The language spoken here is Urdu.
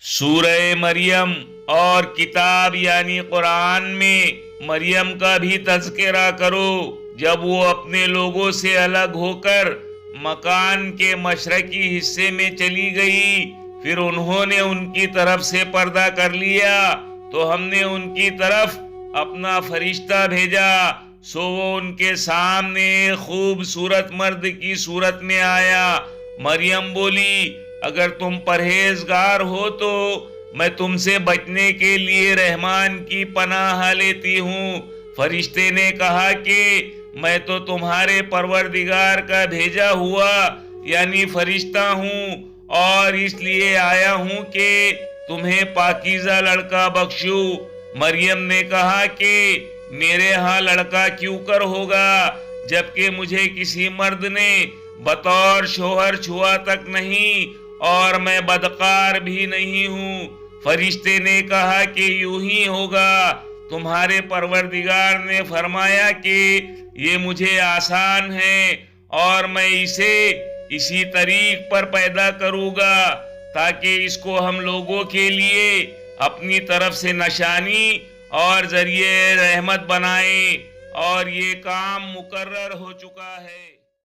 سورہ مریم اور کتاب یعنی قرآن میں مریم کا بھی تذکرہ کرو جب وہ اپنے لوگوں سے الگ ہو کر مکان کے مشرقی حصے میں چلی گئی، پھر انہوں نے ان کی طرف سے پردہ کر لیا تو ہم نے ان کی طرف اپنا فرشتہ بھیجا، سو وہ ان کے سامنے ایک خوبصورت مرد کی صورت میں آیا۔ مریم بولی، اگر تم پرہیزگار ہو تو میں تم سے بچنے کے لیے رحمان کی پناہ لیتی ہوں۔ فرشتے نے کہا کہ میں تو تمہارے پروردگار کا بھیجا ہوا یعنی فرشتہ ہوں، اور اس لیے آیا ہوں کہ تمہیں پاکیزہ لڑکا بخشوں۔ مریم نے کہا کہ میرے ہاں لڑکا کیوں کر ہوگا جبکہ مجھے کسی مرد نے بطور شوہر چھوا تک نہیں، اور میں بدکار بھی نہیں ہوں۔ فرشتے نے کہا کہ یوں ہی ہوگا، تمہارے پروردگار نے فرمایا کہ یہ مجھے آسان ہے اور میں اسے اسی طریق پر پیدا کروں گا تاکہ اس کو ہم لوگوں کے لیے اپنی طرف سے نشانی اور ذریعہ رحمت بنائیں، اور یہ کام مقرر ہو چکا ہے۔